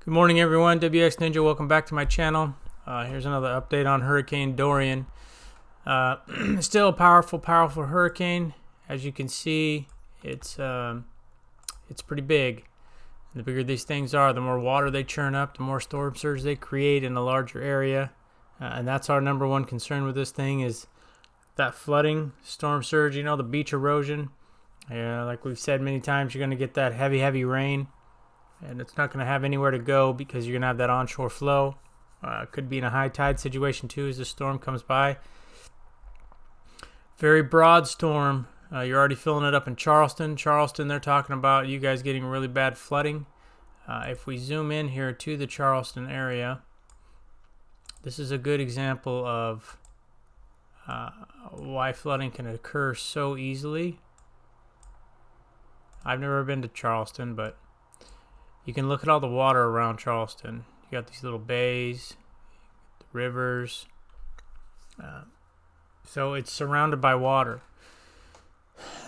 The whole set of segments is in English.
Good morning, everyone. wxninjaa, welcome back to my channel. Here's another update on Hurricane Dorian. Still a powerful hurricane. As you can see, it's pretty big. The bigger these things are, the more water they churn up, the more storm surge they create in a larger area. And that's our number one concern with this thing is that flooding, storm surge, the beach erosion. Like we've said many times, you're going to get that heavy rain. And it's not going to have anywhere to go because you're going to have that onshore flow. Could be in a high tide situation too as the storm comes by. Very broad storm. You're already filling it up in Charleston. They're talking about you guys getting really bad flooding. If we zoom in here to the Charleston area, this is a good example of why flooding can occur so easily. I've never been to Charleston, but you can look at all the water around Charleston. You got these little bays, the rivers. So it's surrounded by water.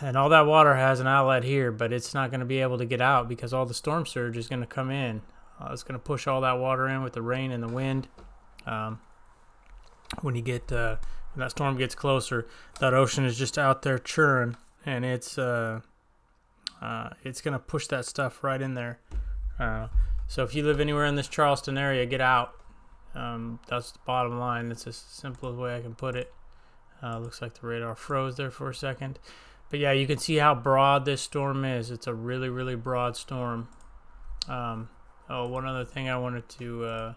And all that water has an outlet here, but it's not going to be able to get out because all the storm surge is going to come in. It's going to push all that water in with the rain and the wind. When that storm gets closer, that ocean is just out there churning, and it's going to push that stuff right in there. So if you live anywhere in this Charleston area, get out. That's the bottom line. That's the simplest way I can put it. Looks like the radar froze there for a second. But yeah, you can see how broad this storm is. It's a really broad storm. One other thing I wanted to... I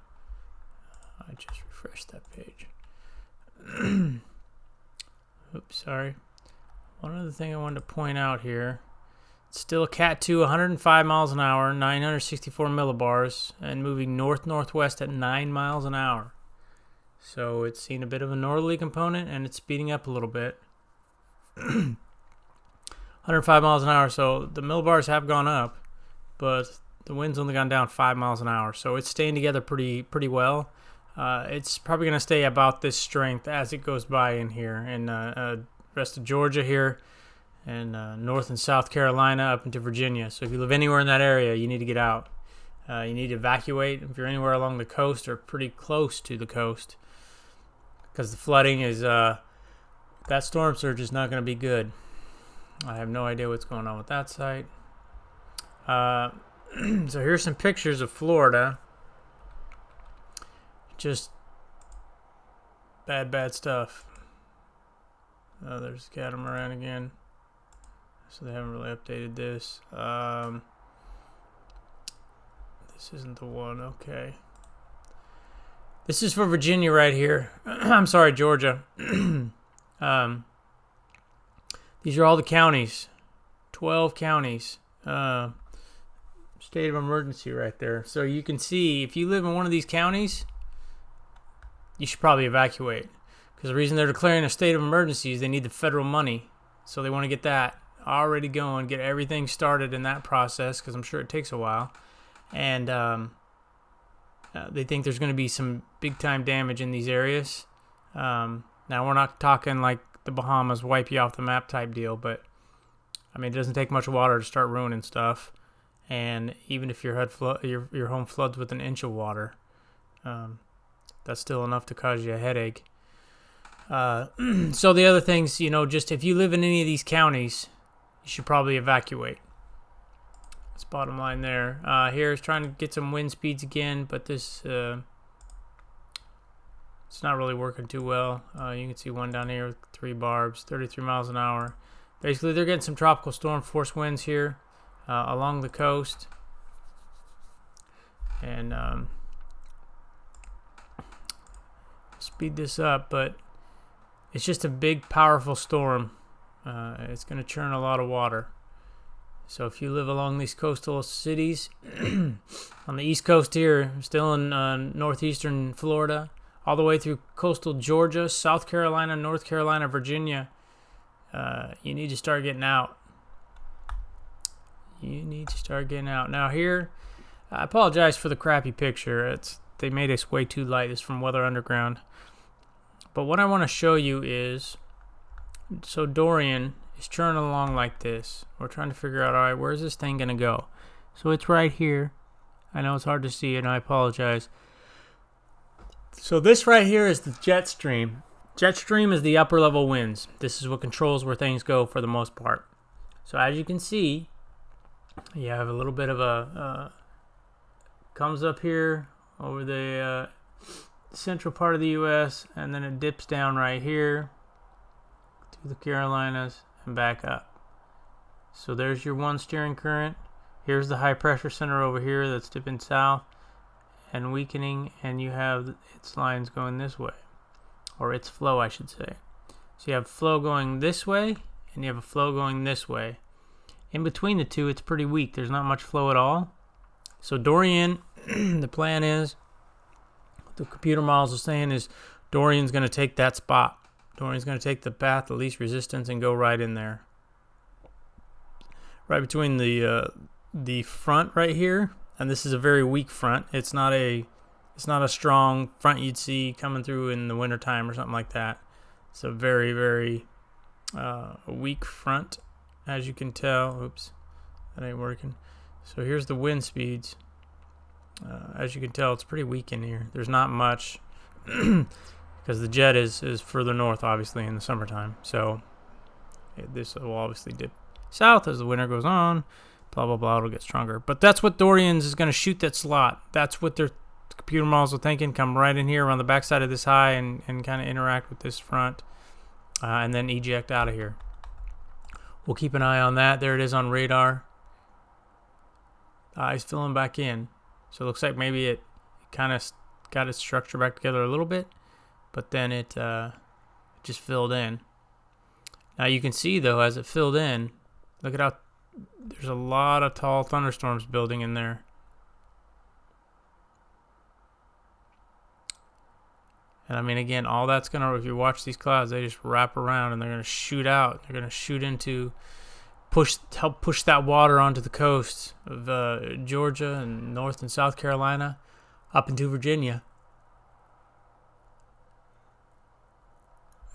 just refreshed that page. Oops, sorry. One other thing I wanted to point out here. Still a Cat 2, 105 miles an hour, 964 millibars, and moving north-northwest at 9 miles an hour. So it's seen a bit of a northerly component, and it's speeding up a little bit. 105 miles an hour, so the millibars have gone up, but the wind's only gone down 5 miles an hour. So it's staying together pretty well. It's probably going to stay about this strength as it goes by in here, and rest of Georgia here, and North and South Carolina up into Virginia. So if you live anywhere in that area, you need to get out. You need to evacuate if you're anywhere along the coast or pretty close to the coast, because the flooding is, that storm surge is not going to be good. I have no idea what's going on with that site. So here's some pictures of Florida. Just bad stuff. There's the catamaran again. So they haven't really updated this. This isn't the one. Okay. This is for Virginia right here. I'm sorry, Georgia. These are all the counties. 12 counties. State of emergency right there. So you can see if you live in one of these counties, you should probably evacuate. Because the reason they're declaring a state of emergency is they need the federal money. So they want to get that already going, get everything started in that process, because I'm sure it takes a while. And they think there's going to be some big-time damage in these areas. Now, we're not talking like the Bahamas, wipe you off the map type deal, but, I mean, it doesn't take much water to start ruining stuff. And even if your home floods with an inch of water, that's still enough to cause you a headache. So the other things, just if you live in any of these counties, you should probably evacuate. That's bottom line there. Here is trying to get some wind speeds again, but this it's not really working too well. You can see one down here with 3 barbs, 33 miles an hour. Basically, they're getting some tropical storm force winds here along the coast. And speed this up, but it's just a big, powerful storm. It's going to churn a lot of water. So if you live along these coastal cities, on the east coast here, still in northeastern Florida, all the way through coastal Georgia, South Carolina, North Carolina, Virginia, you need to start getting out. Now here, I apologize for the crappy picture. They made us way too light. It's from Weather Underground. But what I want to show you is, so Dorian is churning along like this. We're trying to figure out, all right, where's this thing going to go? So it's right here. I know it's hard to see, and I apologize. So this right here is the jet stream. Jet stream is the upper level winds. This is what controls where things go for the most part. So as you can see, you have a little bit of a comes up here over the central part of the U.S. and then it dips down right here to the Carolinas and back up. So there's your one steering current. Here's the high pressure center over here that's dipping south and weakening, and you have its lines going this way, or its flow, I should say. So you have flow going this way and you have a flow going this way. In between the two, it's pretty weak. There's not much flow at all. So Dorian, the plan is, the computer models are saying is Dorian's going to take that spot. Dorian's going to take the path of least resistance and go right in there. Right between the front right here, and this is a very weak front. It's not a strong front you'd see coming through in the wintertime or something like that. It's a very, very weak front, as you can tell. Oops, that ain't working. So here's the wind speeds. As you can tell, it's pretty weak in here. There's not much because the jet is further north, obviously, in the summertime. So this will obviously dip south as the winter goes on. Blah, blah, blah. It'll get stronger. But that's what Dorian's is going to shoot that slot. That's what their computer models are thinking. Come right in here around the backside of this high and kind of interact with this front and then eject out of here. We'll keep an eye on that. There it is on radar. Eyes filling back in. So it looks like maybe it kind of got its structure back together a little bit, but then it just filled in. Now you can see, though, as it filled in, look at how there's a lot of tall thunderstorms building in there. And I mean, again, all that's going to, if you watch these clouds, they just wrap around and they're going to shoot out. They're going to shoot into, help push that water onto the coast of Georgia and North and South Carolina up into Virginia.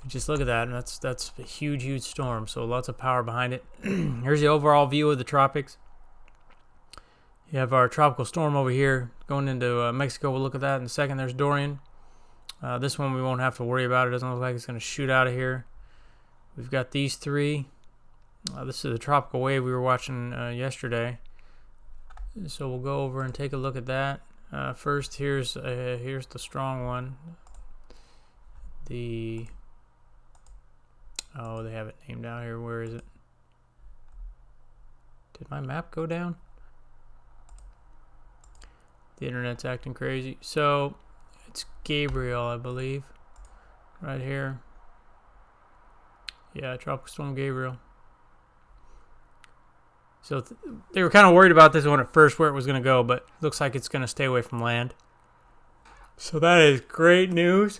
Just look at that, and that's a huge, huge storm, so lots of power behind it. Here's the overall view of the tropics. You have our tropical storm over here going into Mexico. We'll look at that in a second. There's Dorian. This one we won't have to worry about. It doesn't look like it's going to shoot out of here. We've got these three. This is the tropical wave we were watching yesterday. So we'll go over and take a look at that. First, here's the strong one. Oh, they have it named out here. Where is it? Did my map go down? The internet's acting crazy. So it's Gabriel, I believe, right here. Yeah, Tropical Storm Gabriel. So they were kind of worried about this one at first, where it was going to go, but it looks like it's going to stay away from land. So that is great news.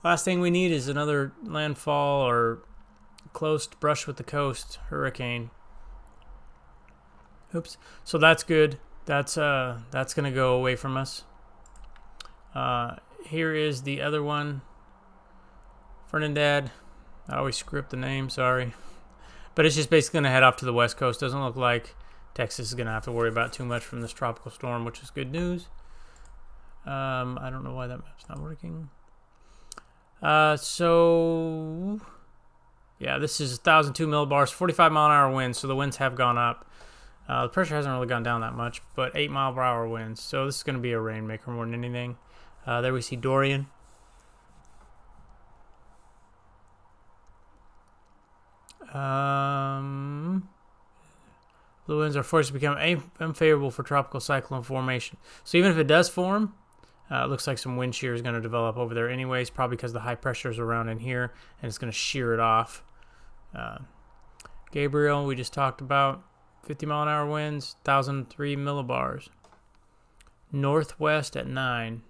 Last thing we need is another landfall or close brush with the coast hurricane. Oops. So that's good. That's going to go away from us. Here is the other one. Fernandad. I always screw up the name, sorry. But it's just basically going to head off to the west coast. Doesn't look like Texas is going to have to worry about too much from this tropical storm, which is good news. I don't know why that map's not working. So yeah, this is 1,002 millibars, 45 mile an hour winds. So the winds have gone up. The pressure hasn't really gone down that much, but 8 mile per hour winds. So this is going to be a rainmaker more than anything. There we see Dorian. The winds are forced to become unfavorable for tropical cyclone formation. So even if it does form, it looks like some wind shear is going to develop over there anyways, probably because the high pressure is around in here, and it's going to shear it off. Gabriel, we just talked about. 50 mile an hour winds, 1,003 millibars. Northwest at 9.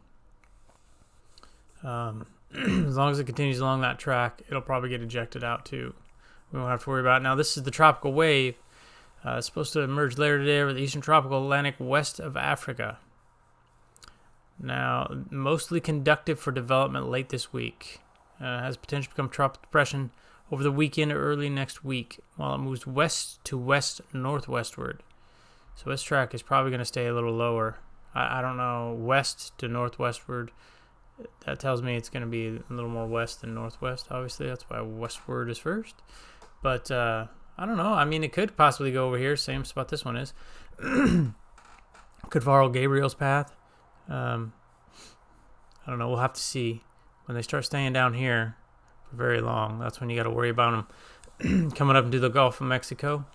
As long as it continues along that track, it'll probably get ejected out too. We won't have to worry about it. Now, this is the tropical wave. It's supposed to emerge later today over the eastern tropical Atlantic west of Africa. Now, mostly conductive for development late this week. Has potential to become tropical depression over the weekend or early next week while it moves west to west northwestward. So its track is probably going to stay a little lower. I don't know, west to northwestward. That tells me it's going to be a little more west than northwest, obviously. That's why westward is first. But I don't know. I mean, it could possibly go over here, same spot this one is. Could follow Gabriel's path. I don't know. We'll have to see. When they start staying down here for very long, that's when you got to worry about them coming up into the Gulf of Mexico.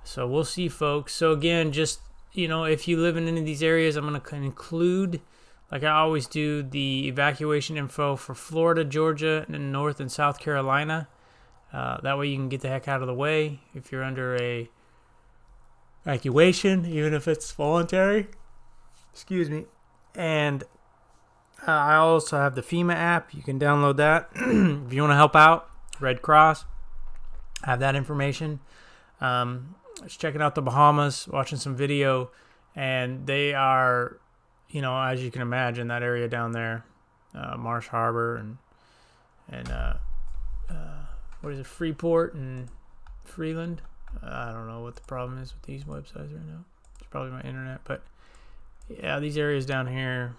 So we'll see, folks. So again, just, you know, if you live in any of these areas, I'm going to include, like I always do, the evacuation info for Florida, Georgia, and North and South Carolina. That way you can get the heck out of the way if you're under a evacuation, even if it's voluntary. Excuse me. And I also have the FEMA app. You can download that if you want to help out. Red Cross. I have that information. Just checking out the Bahamas, watching some video, and they are, you know, as you can imagine, that area down there, Marsh Harbor and what is it, Freeport and Freeland. I don't know what the problem is with these websites right now. It's probably my internet, but yeah, these areas down here,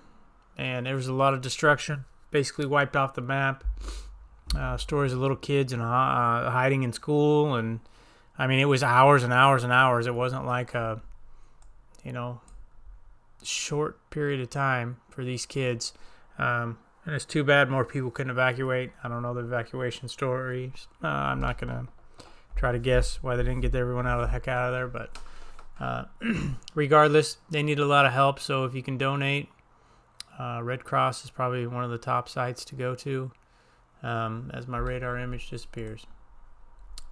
and there was a lot of destruction, basically wiped off the map. Stories of little kids and hiding in school, and I mean, it was hours and hours and hours. It wasn't like a, you know, short period of time for these kids. And it's too bad more people couldn't evacuate. I don't know the evacuation stories. I'm not going to try to guess why they didn't get everyone out of the heck out of there. But regardless, they need a lot of help. So if you can donate, Red Cross is probably one of the top sites to go to as my radar image disappears.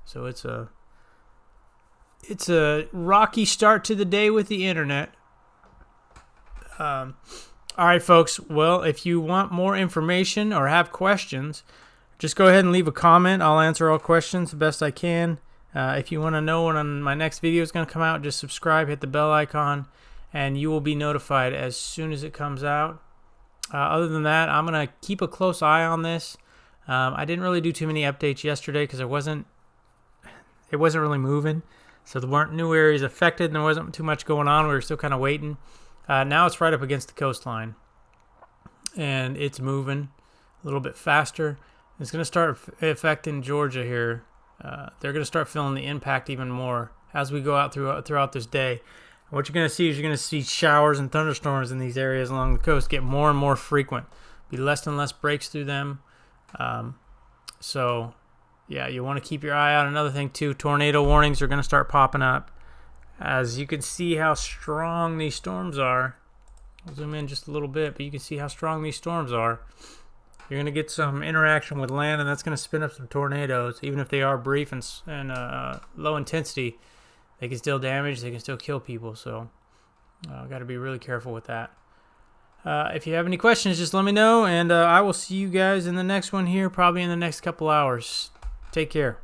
So it's a rocky start to the day with the internet. All right, folks. Well, if you want more information or have questions, just go ahead and leave a comment. I'll answer all questions the best I can. If you want to know when my next video is going to come out, just subscribe, hit the bell icon, and you will be notified as soon as it comes out. Other than that, I'm going to keep a close eye on this. I didn't really do too many updates yesterday because it wasn't really moving. So there weren't new areas affected, and there wasn't too much going on. We were still kind of waiting. Now it's right up against the coastline, and it's moving a little bit faster. It's going to start affecting Georgia here. They're going to start feeling the impact even more as we go out throughout this day. What you're going to see is you're going to see showers and thunderstorms in these areas along the coast get more and more frequent. Be less and less breaks through them. Yeah, you want to keep your eye out. Another thing, too, tornado warnings are going to start popping up. As you can see how strong these storms are. I'll zoom in just a little bit, but you can see how strong these storms are. You're going to get some interaction with land, and that's going to spin up some tornadoes. Even if they are brief and low intensity, they can still damage, they can still kill people. So got to be really careful with that. If you have any questions, just let me know, and I will see you guys in the next one here, probably in the next couple hours. Take care.